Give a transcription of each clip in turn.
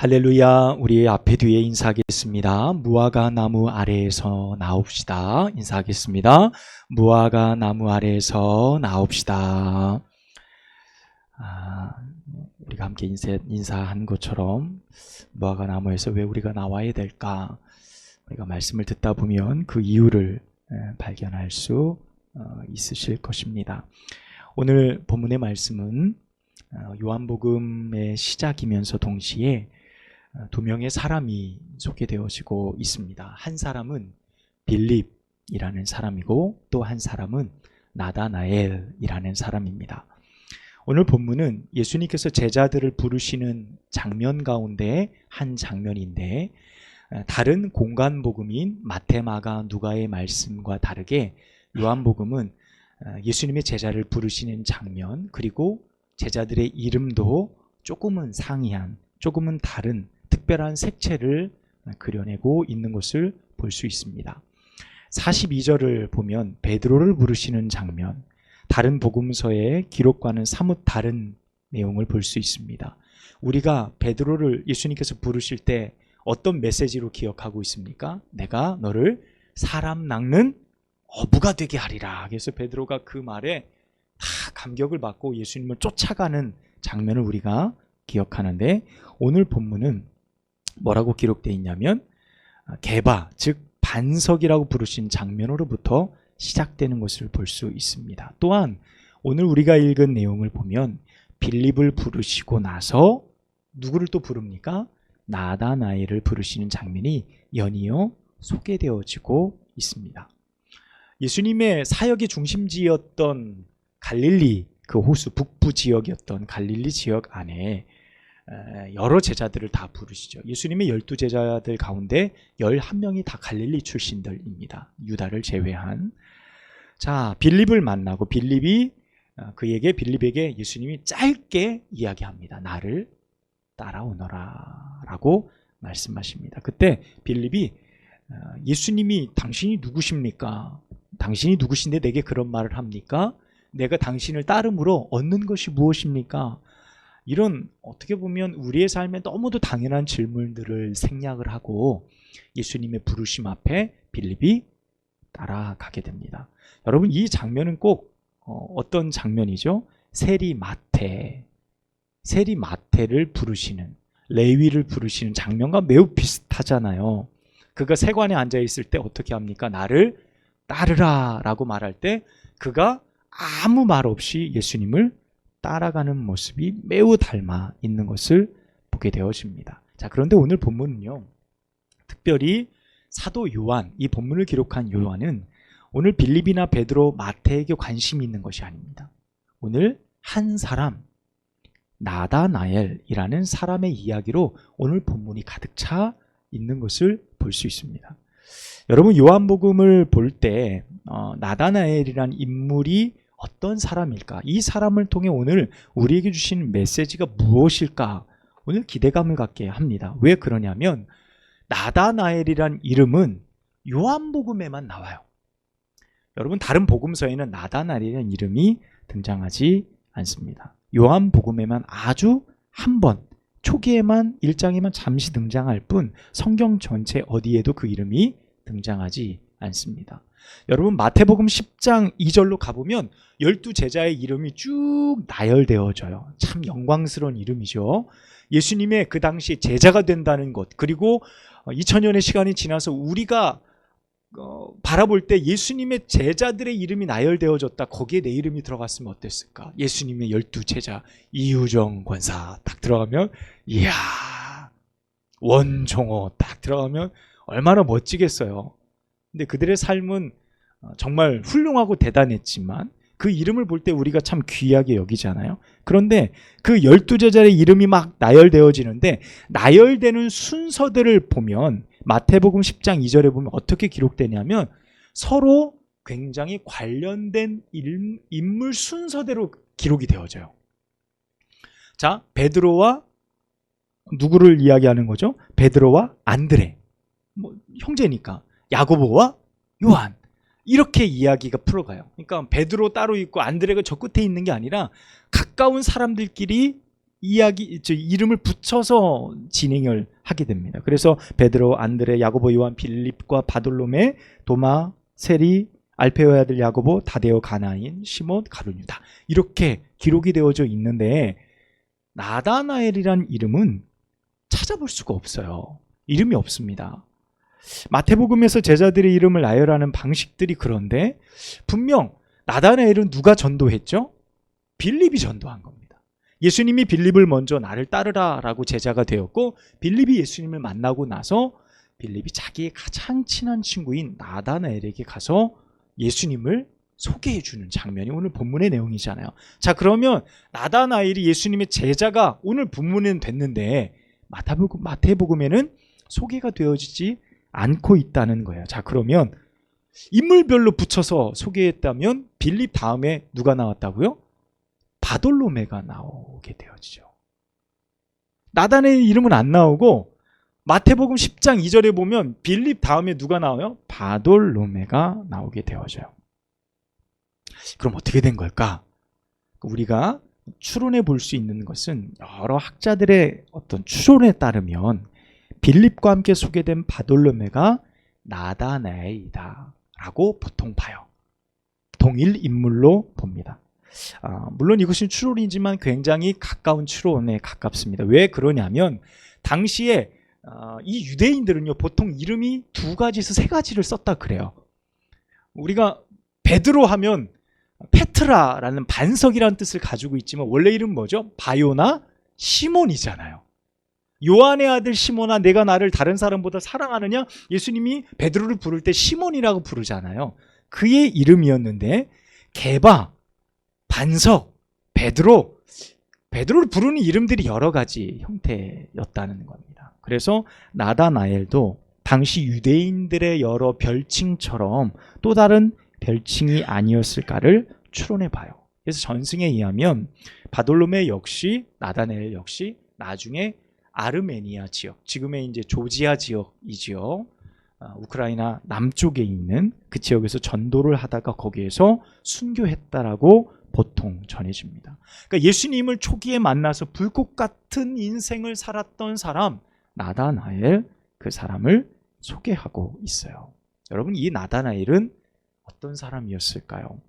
할렐루야. 우리 앞에 뒤에 인사하겠습니다. 무화과 나무 아래에서 나옵시다. 인사하겠습니다. 무화과 나무 아래에서 나옵시다. 우리가 함께 인사한 것처럼 무화과 나무에서 왜 우리가 나와야 될까? 우리가 말씀을 듣다 보면 그 이유를 발견할 수 있으실 것입니다. 오늘 본문의 말씀은 요한복음의 시작이면서 동시에 두 명의 사람이 소개되어지고 있습니다. 한 사람은 빌립이라는 사람이고 또 한 사람은 나다나엘이라는 사람입니다. 오늘 본문은 예수님께서 제자들을 부르시는 장면 가운데 한 장면인데, 다른 공간복음인 마태, 마가, 누가의 말씀과 다르게 요한복음은 예수님의 제자를 부르시는 장면, 그리고 제자들의 이름도 조금은 상이한, 조금은 다른 특별한 색채를 그려내고 있는 것을 볼 수 있습니다. 42절을 보면 베드로를 부르시는 장면, 다른 복음서의 기록과는 사뭇 다른 내용을 볼 수 있습니다. 우리가 베드로를 예수님께서 부르실 때 어떤 메시지로 기억하고 있습니까? 내가 너를 사람 낚는 어부가 되게 하리라. 그래서 베드로가 그 말에 다 감격을 받고 예수님을 쫓아가는 장면을 우리가 기억하는데, 오늘 본문은 뭐라고 기록되어 있냐면 게바, 즉 반석이라고 부르신 장면으로부터 시작되는 것을 볼 수 있습니다. 또한 오늘 우리가 읽은 내용을 보면 빌립을 부르시고 나서 누구를 또 부릅니까? 나다나엘을 부르시는 장면이 연이어 소개되어지고 있습니다. 예수님의 사역의 중심지였던 갈릴리, 그 호수 북부 지역이었던 갈릴리 지역 안에 여러 제자들을 다 부르시죠. 예수님의 12제자들 가운데 11명이 다 갈릴리 출신들입니다. 유다를 제외한. 자, 빌립을 만나고 빌립에게 예수님이 짧게 이야기합니다. 나를 따라오너라 라고 말씀하십니다. 그때 빌립이 예수님이 당신이 누구십니까? 당신이 누구신데 내게 그런 말을 합니까? 내가 당신을 따름으로 얻는 것이 무엇입니까? 이런, 어떻게 보면 우리의 삶에 너무도 당연한 질문들을 생략을 하고 예수님의 부르심 앞에 빌립이 따라가게 됩니다. 여러분, 이 장면은 꼭 어떤 장면이죠? 세리마태를 부르시는, 레위를 부르시는 장면과 매우 비슷하잖아요. 그가 세관에 앉아 있을 때 어떻게 합니까? 나를 따르라 라고 말할 때 그가 아무 말 없이 예수님을 따라가는 모습이 매우 닮아 있는 것을 보게 되어집니다. 자, 그런데 오늘 본문은요, 특별히 사도 요한, 이 본문을 기록한 요한은 오늘 빌립이나 베드로, 마태에게 관심이 있는 것이 아닙니다. 오늘 한 사람, 나다나엘이라는 사람의 이야기로 오늘 본문이 가득 차 있는 것을 볼 수 있습니다. 여러분, 요한복음을 볼 때 나다나엘이라는 인물이 어떤 사람일까? 이 사람을 통해 오늘 우리에게 주신 메시지가 무엇일까? 오늘 기대감을 갖게 합니다. 왜 그러냐면 나다나엘이란 이름은 요한복음에만 나와요. 여러분, 다른 복음서에는 나다나엘이라는 이름이 등장하지 않습니다. 요한복음에만 아주 한 번, 초기에만 1장에만 잠시 등장할 뿐 성경 전체 어디에도 그 이름이 등장하지 않습니다. 여러분, 마태복음 10장 2절로 가보면 12제자의 이름이 쭉 나열되어져요. 참 영광스러운 이름이죠. 예수님의 그 당시 제자가 된다는 것, 그리고 2000년의 시간이 지나서 우리가 바라볼 때 예수님의 제자들의 이름이 나열되어졌다. 거기에 내 이름이 들어갔으면 어땠을까? 예수님의 12제자 이유정 권사 딱 들어가면, 이야, 원종호 딱 들어가면 얼마나 멋지겠어요. 근데 그들의 삶은 정말 훌륭하고 대단했지만 그 이름을 볼 때 우리가 참 귀하게 여기잖아요. 그런데 그 12제자의 이름이 막 나열되어지는데, 나열되는 순서들을 보면 마태복음 10장 2절에 보면 어떻게 기록되냐면 서로 굉장히 관련된 인물 순서대로 기록이 되어져요. 자, 베드로와 누구를 이야기하는 거죠? 베드로와 안드레, 형제니까. 야고보와 요한, 이렇게 이야기가 풀어가요. 그러니까 베드로 따로 있고 안드레가 저 끝에 있는 게 아니라 가까운 사람들끼리 이름을 붙여서 진행을 하게 됩니다. 그래서 베드로, 안드레, 야고보, 요한, 빌립과 바돌로메, 도마, 세리, 알페오의 아들 야고보, 다데오, 가나인, 시몬, 가룟, 유다, 이렇게 기록이 되어져 있는데 나다나엘이란 이름은 찾아볼 수가 없어요. 이름이 없습니다. 마태복음에서 제자들의 이름을 나열하는 방식들이 그런데 분명 나다나엘은 누가 전도했죠? 빌립이 전도한 겁니다. 예수님이 빌립을 먼저 나를 따르라 라고 제자가 되었고, 빌립이 예수님을 만나고 나서 빌립이 자기의 가장 친한 친구인 나다나엘에게 가서 예수님을 소개해 주는 장면이 오늘 본문의 내용이잖아요. 자, 그러면 나다나엘이 예수님의 제자가 오늘 본문은 됐는데 마태복음에는 소개가 되어지지 않고 있다는 거예요. 자, 그러면 인물별로 붙여서 소개했다면 빌립 다음에 누가 나왔다고요? 바돌로메가 나오게 되어지죠. 나다나엘 이름은 안 나오고 마태복음 10장 2절에 보면 빌립 다음에 누가 나와요? 바돌로메가 나오게 되어져요. 그럼 어떻게 된 걸까? 우리가 추론해 볼 수 있는 것은 여러 학자들의 어떤 추론에 따르면 빌립과 함께 소개된 바돌로메가 나다나엘이다 라고 보통 봐요. 동일 인물로 봅니다. 물론 이것은 추론이지만 굉장히 가까운 추론에 가깝습니다. 왜 그러냐면 당시에 이 유대인들은요, 보통 이름이 2가지에서 3가지를 썼다 그래요. 우리가 베드로 하면 페트라라는 반석이라는 뜻을 가지고 있지만 원래 이름 뭐죠? 바요나 시몬이잖아요. 요한의 아들 시몬아, 내가 나를 다른 사람보다 사랑하느냐? 예수님이 베드로를 부를 때 시몬이라고 부르잖아요. 그의 이름이었는데 게바, 반석, 베드로를 부르는 이름들이 여러 가지 형태였다는 겁니다. 그래서 나다나엘도 당시 유대인들의 여러 별칭처럼 또 다른 별칭이 아니었을까를 추론해 봐요. 그래서 전승에 의하면 바돌로메 역시, 나다나엘 역시 나중에 아르메니아 지역, 지금의 이제 조지아 지역이지요. 우크라이나 남쪽에 있는 그 지역에서 전도를 하다가 거기에서 순교했다라고 보통 전해집니다. 그러니까 예수님을 초기에 만나서 불꽃 같은 인생을 살았던 사람 나다나엘, 그 사람을 소개하고 있어요. 여러분, 이 나다나엘은 어떤 사람이었을까요?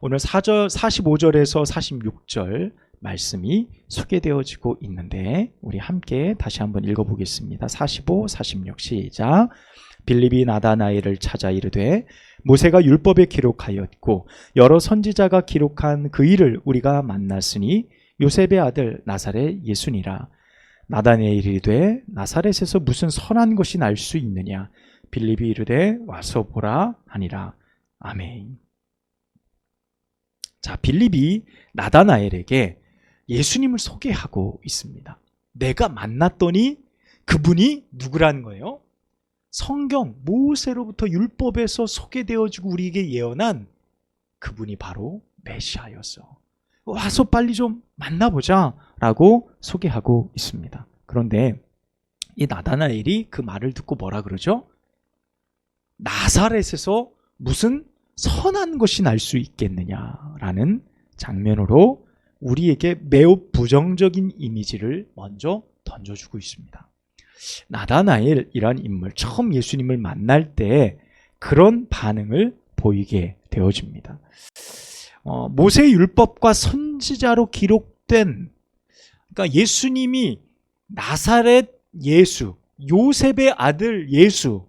오늘 45절에서 46절 말씀이 소개되어지고 있는데 우리 함께 다시 한번 읽어보겠습니다. 45, 46 시작. 빌립이 나다나엘을 찾아 이르되 모세가 율법에 기록하였고 여러 선지자가 기록한 그 일을 우리가 만났으니 요셉의 아들 나사렛 예수니라. 나다나엘이 이르되 나사렛에서 무슨 선한 것이 날 수 있느냐? 빌립이 이르되 와서 보라 하니라. 아멘. 자, 빌립이 나다나엘에게 예수님을 소개하고 있습니다. 내가 만났더니 그분이 누구라는 거예요? 성경 모세로부터 율법에서 소개되어지고 우리에게 예언한 그분이 바로 메시아였어. 와서 빨리 좀 만나보자 라고 소개하고 있습니다. 그런데 이 나다나엘이 그 말을 듣고 뭐라 그러죠? 나사렛에서 무슨 선한 것이 날 수 있겠느냐라는 장면으로 우리에게 매우 부정적인 이미지를 먼저 던져주고 있습니다. 나다나엘이란 인물, 처음 예수님을 만날 때 그런 반응을 보이게 되어집니다. 모세 율법과 선지자로 기록된, 그러니까 예수님이 나사렛 예수, 요셉의 아들 예수,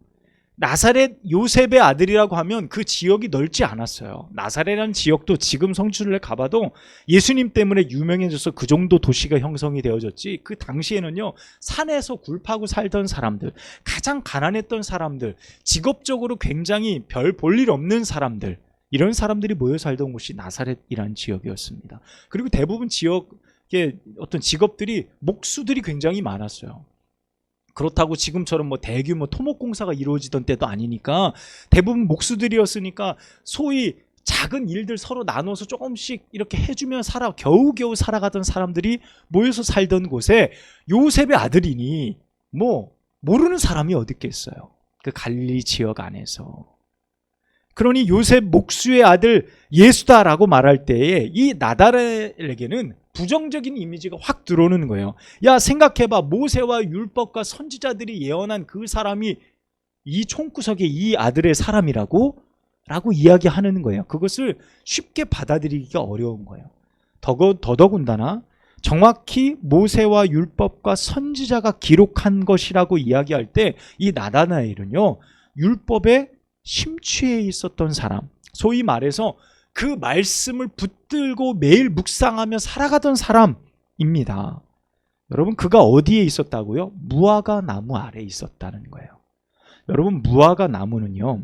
나사렛 요셉의 아들이라고 하면 그 지역이 넓지 않았어요. 나사렛이라는 지역도 지금 성지순례 가봐도 예수님 때문에 유명해져서 그 정도 도시가 형성이 되어졌지, 그 당시에는요, 산에서 굴 파고 살던 사람들, 가장 가난했던 사람들, 직업적으로 굉장히 별 볼 일 없는 사람들, 이런 사람들이 모여 살던 곳이 나사렛이라는 지역이었습니다. 그리고 대부분 지역의 어떤 직업들이 목수들이 굉장히 많았어요. 그렇다고 지금처럼 뭐 대규모 토목공사가 이루어지던 때도 아니니까 대부분 목수들이었으니까 소위 작은 일들 서로 나눠서 조금씩 이렇게 해주면 겨우겨우 살아가던 사람들이 모여서 살던 곳에 요셉의 아들이니 뭐 모르는 사람이 어디 있겠어요. 그 갈릴리 지역 안에서. 그러니 요셉 목수의 아들 예수다라고 말할 때에 이 나다나엘에게는 부정적인 이미지가 확 들어오는 거예요. 야, 생각해봐. 모세와 율법과 선지자들이 예언한 그 사람이 이 총구석의 이 아들의 사람이라고? 라고 이야기하는 거예요. 그것을 쉽게 받아들이기가 어려운 거예요. 더더군다나 정확히 모세와 율법과 선지자가 기록한 것이라고 이야기할 때 이 나다나엘은요, 율법에 심취해 있었던 사람, 소위 말해서 그 말씀을 붙들고 매일 묵상하며 살아가던 사람입니다. 여러분, 그가 어디에 있었다고요? 무화과 나무 아래에 있었다는 거예요. 여러분, 무화과 나무는요,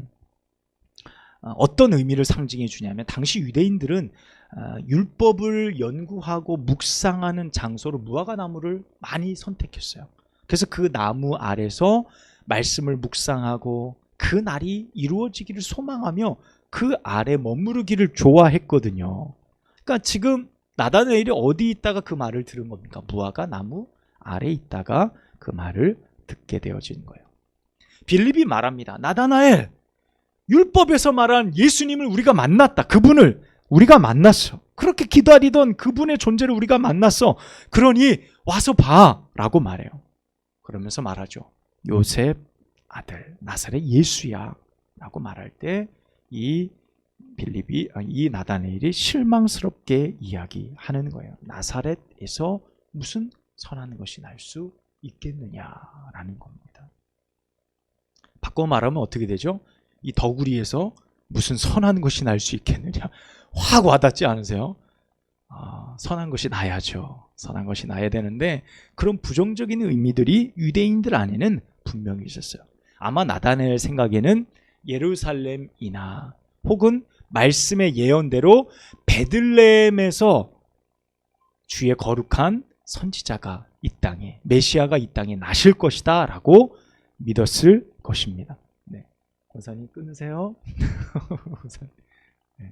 어떤 의미를 상징해 주냐면, 당시 유대인들은 율법을 연구하고 묵상하는 장소로 무화과 나무를 많이 선택했어요. 그래서 그 나무 아래서 말씀을 묵상하고 그 날이 이루어지기를 소망하며 그 아래 머무르기를 좋아했거든요. 그러니까 지금 나다나엘이 어디 있다가 그 말을 들은 겁니까? 무화과 나무 아래 있다가 그 말을 듣게 되어진 거예요. 빌립이 말합니다. 나다나엘, 율법에서 말한 예수님을 우리가 만났다. 그분을 우리가 만났어. 그렇게 기다리던 그분의 존재를 우리가 만났어. 그러니 와서 봐 라고 말해요. 그러면서 말하죠. 요셉 아들 나사렛 예수야 라고 말할 때 이 나다나엘이 실망스럽게 이야기하는 거예요. 나사렛에서 무슨 선한 것이 날 수 있겠느냐라는 겁니다. 바꿔 말하면 어떻게 되죠? 이 덕우리에서 무슨 선한 것이 날 수 있겠느냐. 확 와닿지 않으세요? 선한 것이 나야죠. 선한 것이 나야 되는데 그런 부정적인 의미들이 유대인들 안에는 분명히 있었어요. 아마 나다나엘 생각에는 예루살렘이나 혹은 말씀의 예언대로 베들레헴에서 주의 거룩한 선지자가 이 땅에, 메시아가 이 땅에 나실 것이다 라고 믿었을 것입니다. 네. 권사님 끊으세요. 네.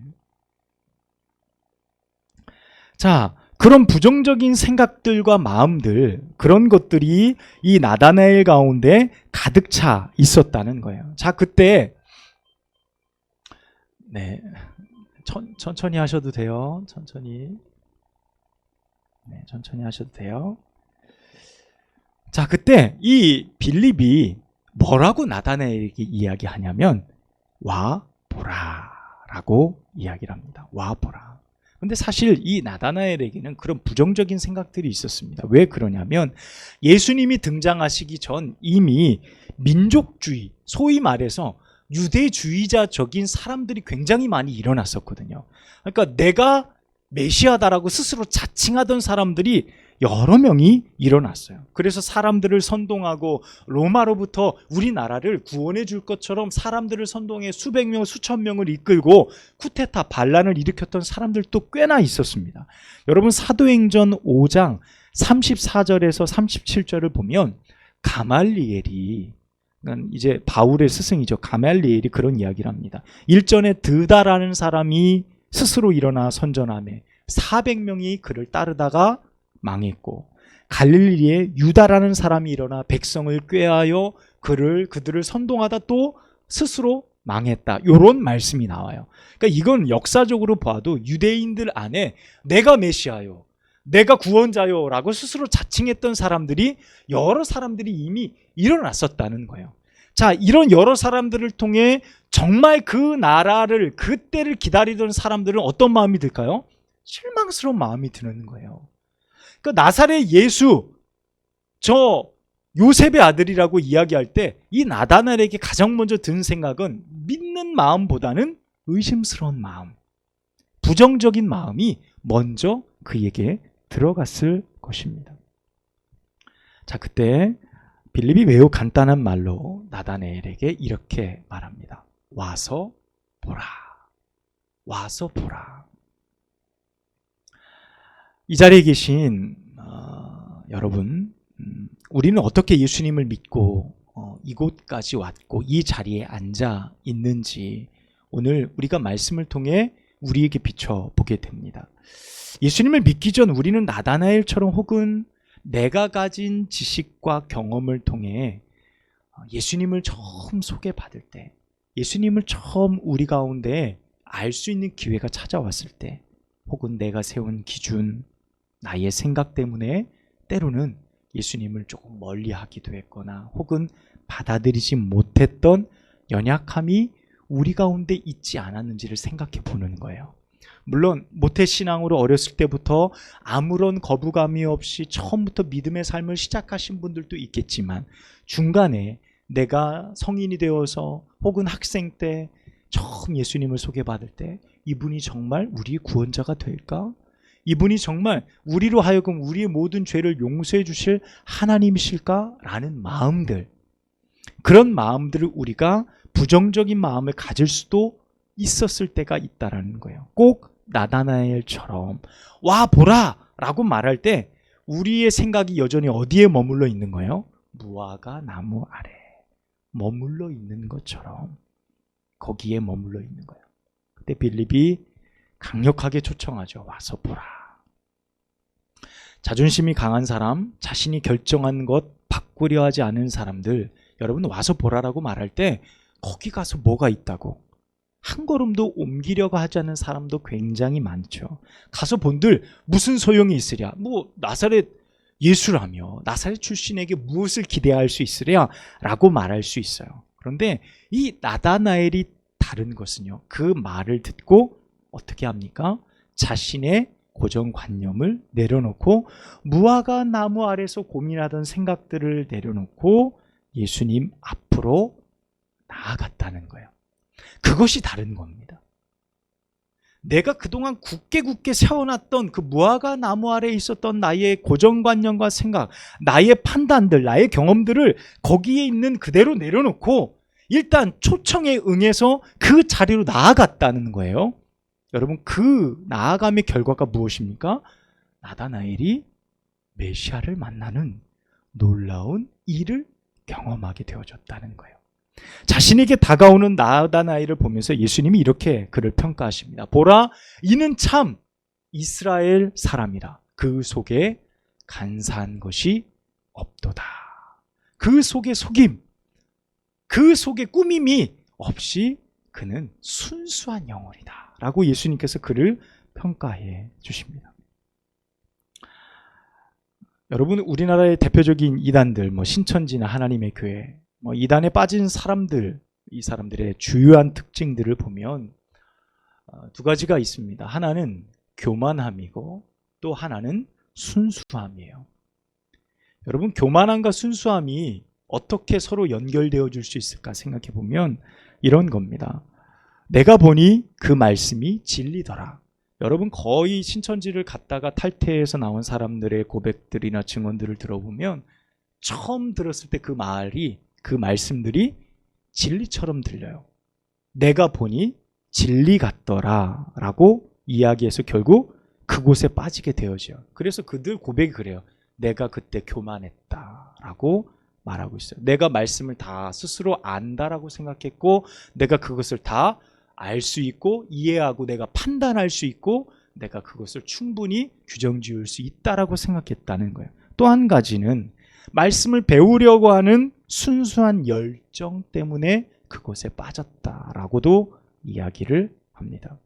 자, 그런 부정적인 생각들과 마음들, 그런 것들이 이 나다나엘 가운데 가득 차 있었다는 거예요. 자, 그때 네, 천천히 하셔도 돼요. 천천히. 네, 천천히 하셔도 돼요. 자, 그때 이 빌립이 뭐라고 나다나엘에게 이야기하냐면 와 보라 라고 이야기를 합니다. 와 보라. 근데 사실 이 나다나엘에게는 그런 부정적인 생각들이 있었습니다. 왜 그러냐면 예수님이 등장하시기 전 이미 민족주의, 소위 말해서 유대주의자적인 사람들이 굉장히 많이 일어났었거든요. 그러니까 내가 메시아다라고 스스로 자칭하던 사람들이 여러 명이 일어났어요. 그래서 사람들을 선동하고 로마로부터 우리나라를 구원해 줄 것처럼 사람들을 선동해 수백 명, 수천 명을 이끌고 쿠데타 반란을 일으켰던 사람들도 꽤나 있었습니다. 여러분 사도행전 5장 34절에서 37절을 보면 가말리엘이, 이제 바울의 스승이죠. 가말리엘이 그런 이야기를 합니다. 일전에 드다라는 사람이 스스로 일어나 선전하며 400명이 그를 따르다가 망했고, 갈릴리에 유다라는 사람이 일어나 백성을 꾀하여 그들을 선동하다 또 스스로 망했다. 이런 말씀이 나와요. 그러니까 이건 역사적으로 봐도 유대인들 안에 내가 메시아요, 내가 구원자요 라고 스스로 자칭했던 사람들이, 여러 사람들이 이미 일어났었다는 거예요. 자, 이런 여러 사람들을 통해 정말 그 나라를, 그때를 기다리던 사람들은 어떤 마음이 들까요? 실망스러운 마음이 드는 거예요. 그러니까 나사렛 예수, 저 요셉의 아들이라고 이야기할 때 이 나다나엘에게 가장 먼저 드는 생각은 믿는 마음보다는 의심스러운 마음, 부정적인 마음이 먼저 그에게 들어갔을 것입니다. 자, 그때 빌립이 매우 간단한 말로 나다나엘에게 이렇게 말합니다. 와서 보라. 와서 보라. 이 자리에 계신 여러분, 우리는 어떻게 예수님을 믿고 이곳까지 왔고 이 자리에 앉아 있는지 오늘 우리가 말씀을 통해 우리에게 비춰보게 됩니다. 예수님을 믿기 전 우리는 나다나엘처럼 혹은 내가 가진 지식과 경험을 통해 예수님을 처음 소개받을 때, 예수님을 처음 우리 가운데 알 수 있는 기회가 찾아왔을 때, 혹은 내가 세운 기준, 나의 생각 때문에 때로는 예수님을 조금 멀리하기도 했거나 혹은 받아들이지 못했던 연약함이 우리 가운데 있지 않았는지를 생각해 보는 거예요. 물론 모태신앙으로 어렸을 때부터 아무런 거부감이 없이 처음부터 믿음의 삶을 시작하신 분들도 있겠지만 중간에 내가 성인이 되어서 혹은 학생 때 처음 예수님을 소개받을 때 이분이 정말 우리의 구원자가 될까? 이분이 정말 우리로 하여금 우리의 모든 죄를 용서해 주실 하나님이실까? 라는 마음들, 그런 마음들을 우리가 부정적인 마음을 가질 수도 있었을 때가 있다라는 거예요. 꼭 나다나엘처럼 와 보라 라고 말할 때 우리의 생각이 여전히 어디에 머물러 있는 거예요? 무화과 나무 아래 머물러 있는 것처럼 거기에 머물러 있는 거예요. 그때 빌립이 강력하게 초청하죠. 와서 보라. 자존심이 강한 사람, 자신이 결정한 것 바꾸려 하지 않은 사람들, 여러분 와서 보라라고 말할 때 거기 가서 뭐가 있다고 한 걸음도 옮기려고 하지 않는 사람도 굉장히 많죠. 가서 본들 무슨 소용이 있으랴? 뭐 나사렛 예수라며 나사렛 출신에게 무엇을 기대할 수 있으랴? 라고 말할 수 있어요. 그런데 이 나다나엘이 다른 것은요, 그 말을 듣고 어떻게 합니까? 자신의 고정관념을 내려놓고 무화과 나무 아래서 고민하던 생각들을 내려놓고 예수님 앞으로 나아갔다는 거예요. 그것이 다른 겁니다. 내가 그동안 굳게 세워놨던 그 무화과 나무 아래에 있었던 나의 고정관념과 생각, 나의 판단들, 나의 경험들을 거기에 있는 그대로 내려놓고 일단 초청에 응해서 그 자리로 나아갔다는 거예요. 여러분, 그 나아감의 결과가 무엇입니까? 나다나엘이 메시아를 만나는 놀라운 일을 경험하게 되어졌다는 거예요. 자신에게 다가오는 나다나엘을 보면서 예수님이 이렇게 그를 평가하십니다. 보라, 이는 참 이스라엘 사람이라. 그 속에 간사한 것이 없도다. 그 속에 속임, 그 속에 꾸밈이 없이 그는 순수한 영혼이다 라고 예수님께서 그를 평가해 주십니다. 여러분, 우리나라의 대표적인 이단들, 신천지나 하나님의 교회, 이단에 빠진 사람들, 이 사람들의 주요한 특징들을 보면 두 가지가 있습니다. 하나는 교만함이고 또 하나는 순수함이에요. 여러분, 교만함과 순수함이 어떻게 서로 연결되어 줄 수 있을까 생각해 보면 이런 겁니다. 내가 보니 그 말씀이 진리더라. 여러분, 거의 신천지를 갔다가 탈퇴해서 나온 사람들의 고백들이나 증언들을 들어보면 처음 들었을 때 그 말이, 그 말씀들이 진리처럼 들려요. 내가 보니 진리 같더라 라고 이야기해서 결국 그곳에 빠지게 되어져요. 그래서 그들 고백이 그래요. 내가 그때 교만했다 라고 말하고 있어요. 내가 말씀을 다 스스로 안다라고 생각했고 내가 그것을 다 알 수 있고 이해하고 내가 판단할 수 있고 내가 그것을 충분히 규정 지을 수 있다라고 생각했다는 거예요. 또 한 가지는 말씀을 배우려고 하는 순수한 열정 때문에 그곳에 빠졌다라고도 이야기를 합니다.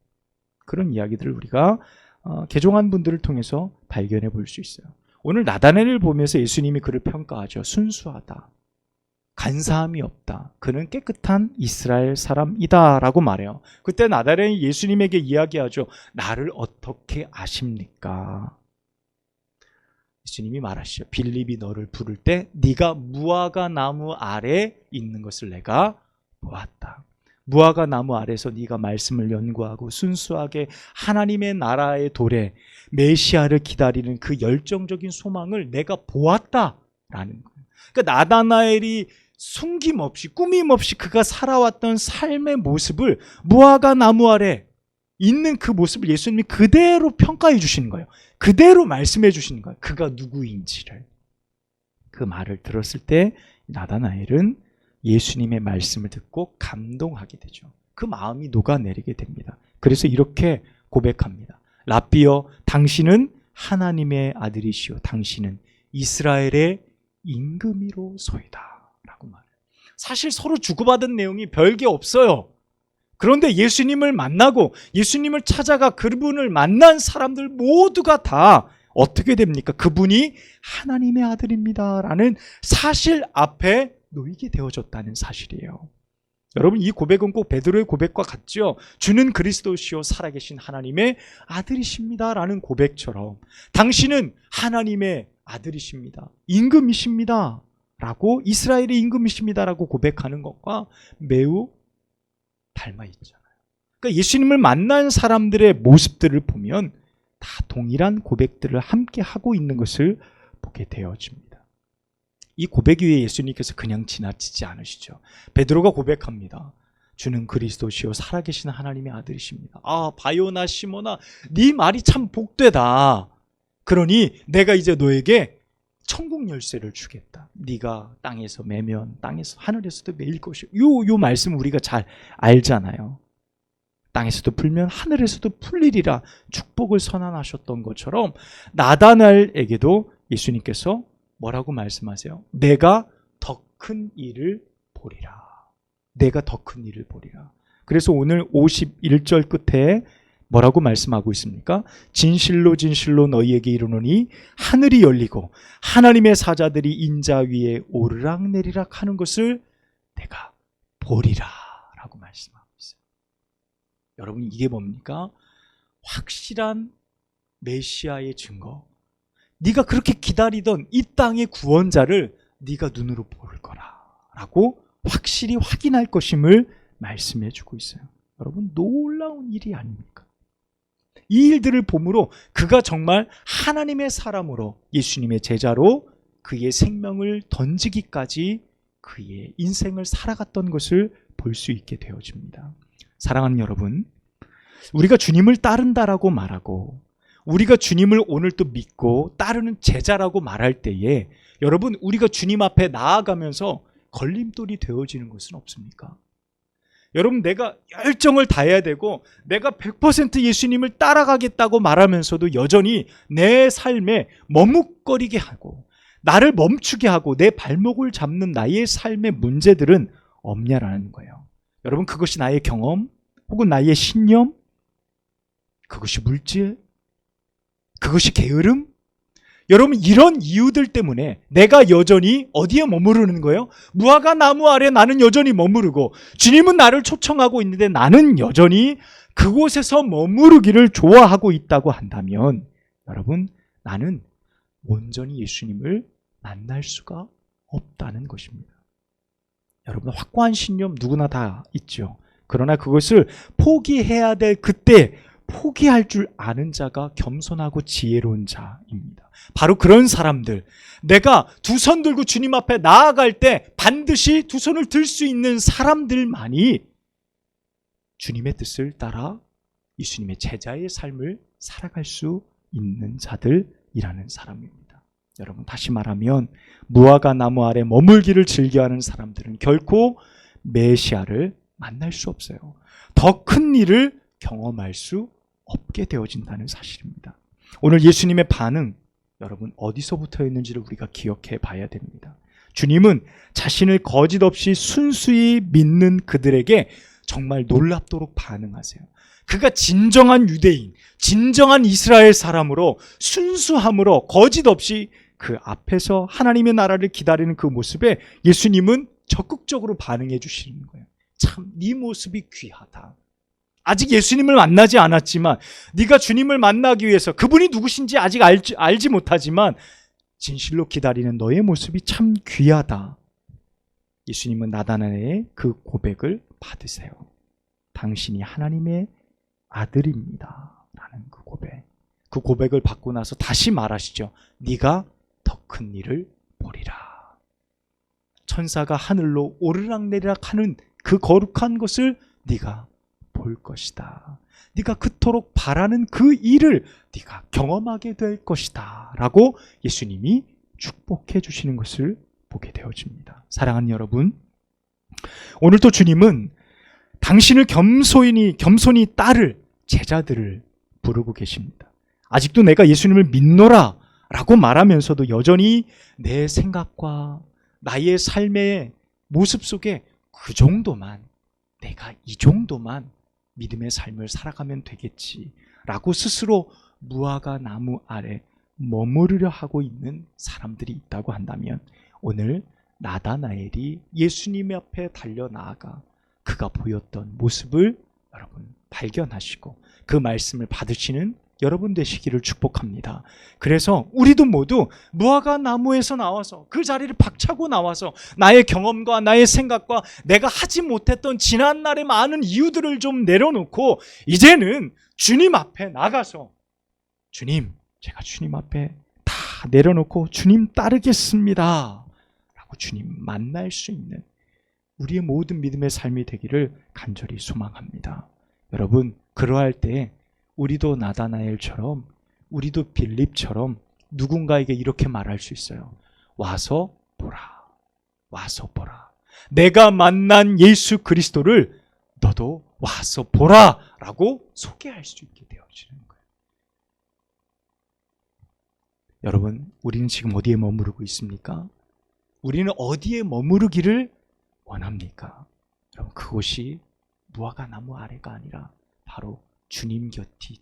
그런 이야기들을 우리가 개종한 분들을 통해서 발견해 볼 수 있어요. 오늘 나다나엘을 보면서 예수님이 그를 평가하죠. 순수하다. 간사함이 없다. 그는 깨끗한 이스라엘 사람이다 라고 말해요. 그때 나다나엘이 예수님에게 이야기하죠. 나를 어떻게 아십니까? 예수님이 말하시죠. 빌립이 너를 부를 때 네가 무화과 나무 아래 있는 것을 내가 보았다. 무화과 나무 아래서 네가 말씀을 연구하고 순수하게 하나님의 나라의 도래 메시아를 기다리는 그 열정적인 소망을 내가 보았다라는 거예요. 그러니까 나다나엘이 숨김없이 꾸밈없이 그가 살아왔던 삶의 모습을 무화과 나무 아래 있는 그 모습을 예수님이 그대로 평가해 주시는 거예요. 그대로 말씀해 주시는 거예요. 그가 누구인지를. 그 말을 들었을 때 나다나엘은 예수님의 말씀을 듣고 감동하게 되죠. 그 마음이 녹아내리게 됩니다. 그래서 이렇게 고백합니다. 랍비여, 당신은 하나님의 아들이시오. 당신은 이스라엘의 임금이로소이다 라고 말해요. 사실 서로 주고받은 내용이 별게 없어요. 그런데 예수님을 만나고 예수님을 찾아가 그분을 만난 사람들 모두가 다 어떻게 됩니까? 그분이 하나님의 아들입니다 라는 사실 앞에 놓이게 되어졌다는 사실이에요. 여러분, 이 고백은 꼭 베드로의 고백과 같죠. 주는 그리스도시요 살아계신 하나님의 아들이십니다 라는 고백처럼 당신은 하나님의 아들이십니다, 임금이십니다 라고, 이스라엘의 임금이십니다 라고 고백하는 것과 매우 닮아 있잖아요. 그러니까 예수님을 만난 사람들의 모습들을 보면 다 동일한 고백들을 함께 하고 있는 것을 보게 되어집니다. 이 고백 위에 예수님께서 그냥 지나치지 않으시죠. 베드로가 고백합니다. 주는 그리스도시요 살아계신 하나님의 아들이십니다. 아, 바요나 시모나, 네 말이 참 복되다. 그러니 내가 이제 너에게 천국 열쇠를 주겠다. 네가 땅에서 매면 땅에서 하늘에서도 매일 것이요. 요 말씀 우리가 잘 알잖아요. 땅에서도 풀면 하늘에서도 풀리리라 축복을 선언하셨던 것처럼 나다나엘에게도 예수님께서 뭐라고 말씀하세요? 내가 더 큰 일을 보리라. 내가 더 큰 일을 보리라. 그래서 오늘 51절 끝에 뭐라고 말씀하고 있습니까? 진실로 진실로 너희에게 이르노니 하늘이 열리고 하나님의 사자들이 인자 위에 오르락내리락 하는 것을 내가 보리라 라고 말씀하고 있어요. 여러분, 이게 뭡니까? 확실한 메시아의 증거. 네가 그렇게 기다리던 이 땅의 구원자를 네가 눈으로 볼 거라라고 확실히 확인할 것임을 말씀해 주고 있어요. 여러분, 놀라운 일이 아닙니까? 이 일들을 보므로 그가 정말 하나님의 사람으로 예수님의 제자로 그의 생명을 던지기까지 그의 인생을 살아갔던 것을 볼 수 있게 되어집니다. 사랑하는 여러분, 우리가 주님을 따른다라고 말하고 우리가 주님을 오늘 또 믿고 따르는 제자라고 말할 때에 여러분, 우리가 주님 앞에 나아가면서 걸림돌이 되어지는 것은 없습니까? 여러분, 내가 열정을 다해야 되고 내가 100% 예수님을 따라가겠다고 말하면서도 여전히 내 삶에 머뭇거리게 하고 나를 멈추게 하고 내 발목을 잡는 나의 삶의 문제들은 없냐라는 거예요. 여러분, 그것이 나의 경험 혹은 나의 신념, 그것이 물질, 그것이 게으름? 여러분, 이런 이유들 때문에 내가 여전히 어디에 머무르는 거예요? 무화과 나무 아래 나는 여전히 머무르고 주님은 나를 초청하고 있는데 나는 여전히 그곳에서 머무르기를 좋아하고 있다고 한다면 여러분, 나는 온전히 예수님을 만날 수가 없다는 것입니다. 여러분, 확고한 신념 누구나 다 있죠. 그러나 그것을 포기해야 될 그때 포기할 줄 아는 자가 겸손하고 지혜로운 자입니다. 바로 그런 사람들, 내가 두 손 들고 주님 앞에 나아갈 때 반드시 두 손을 들 수 있는 사람들만이 주님의 뜻을 따라 예수님의 제자의 삶을 살아갈 수 있는 자들이라는 사람입니다. 여러분, 다시 말하면 무화과 나무 아래 머물기를 즐겨하는 사람들은 결코 메시아를 만날 수 없어요. 더 큰 일을 경험할 수 없게 되어진다는 사실입니다. 오늘 예수님의 반응, 여러분 어디서부터였는지를 우리가 기억해 봐야 됩니다. 주님은 자신을 거짓 없이 순수히 믿는 그들에게 정말 놀랍도록 반응하세요. 그가 진정한 유대인, 진정한 이스라엘 사람으로 순수함으로 거짓 없이 그 앞에서 하나님의 나라를 기다리는 그 모습에 예수님은 적극적으로 반응해 주시는 거예요. 참, 네 모습이 귀하다. 아직 예수님을 만나지 않았지만 네가 주님을 만나기 위해서 그분이 누구신지 아직 알지 못하지만 진실로 기다리는 너의 모습이 참 귀하다. 예수님은 나다나엘의 그 고백을 받으세요. 당신이 하나님의 아들입니다 라는 그 고백. 그 고백을 받고 나서 다시 말하시죠. 네가 더 큰 일을 보리라. 천사가 하늘로 오르락내리락 하는 그 거룩한 것을 네가 볼 것이다. 네가 그토록 바라는 그 일을 네가 경험하게 될 것이다 라고 예수님이 축복해 주시는 것을 보게 되어집니다. 사랑하는 여러분, 오늘도 주님은 당신을 겸손히 따를 제자들을 부르고 계십니다. 아직도 내가 예수님을 믿노라 라고 말하면서도 여전히 내 생각과 나의 삶의 모습 속에 그 정도만, 내가 이 정도만 믿음의 삶을 살아가면 되겠지라고 스스로 무화과 나무 아래 머무르려 하고 있는 사람들이 있다고 한다면 오늘 나다나엘이 예수님 앞에 달려 나아가 그가 보였던 모습을 여러분 발견하시고 그 말씀을 받으시는 여러분 되시기를 축복합니다. 그래서 우리도 모두 무화과 나무에서 나와서 그 자리를 박차고 나와서 나의 경험과 나의 생각과 내가 하지 못했던 지난날의 많은 이유들을 좀 내려놓고 이제는 주님 앞에 나가서 주님, 제가 주님 앞에 다 내려놓고 주님 따르겠습니다 라고 주님 만날 수 있는 우리의 모든 믿음의 삶이 되기를 간절히 소망합니다. 여러분, 그러할 때 우리도 나다나엘처럼 우리도 빌립처럼 누군가에게 이렇게 말할 수 있어요. 와서 보라. 와서 보라. 내가 만난 예수 그리스도를 너도 와서 보라 라고 소개할 수 있게 되어지는 거예요. 여러분, 우리는 지금 어디에 머무르고 있습니까? 우리는 어디에 머무르기를 원합니까? 여러분, 그곳이 무화과 나무 아래가 아니라 바로 주님 곁이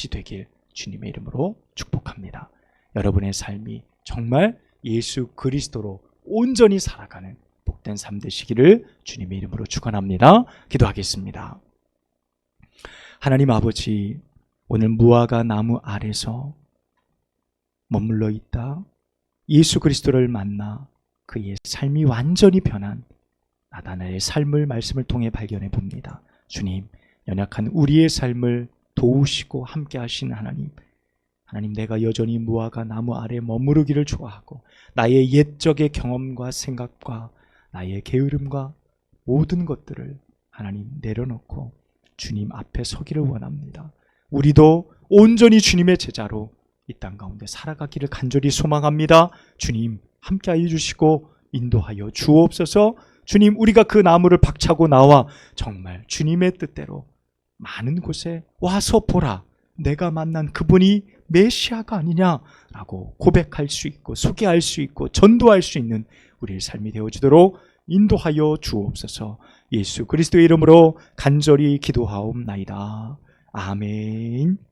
되길 주님의 이름으로 축복합니다. 여러분의 삶이 정말 예수 그리스도로 온전히 살아가는 복된 삶 되시기를 주님의 이름으로 축원합니다. 기도하겠습니다. 하나님 아버지, 오늘 무화과 나무 아래서 머물러 있다 예수 그리스도를 만나 그의 삶이 완전히 변한 나다나엘의 삶을 말씀을 통해 발견해 봅니다. 주님, 연약한 우리의 삶을 도우시고 함께 하시는 하나님, 내가 여전히 무화과 나무 아래 머무르기를 좋아하고 나의 옛적의 경험과 생각과 나의 게으름과 모든 것들을 하나님 내려놓고 주님 앞에 서기를 원합니다. 우리도 온전히 주님의 제자로 이 땅 가운데 살아가기를 간절히 소망합니다. 주님 함께하여 주시고 인도하여 주옵소서. 주님, 우리가 그 나무를 박차고 나와 정말 주님의 뜻대로 많은 곳에 와서 보라, 내가 만난 그분이 메시아가 아니냐라고 고백할 수 있고 소개할 수 있고 전도할 수 있는 우리의 삶이 되어지도록 인도하여 주옵소서. 예수 그리스도의 이름으로 간절히 기도하옵나이다. 아멘.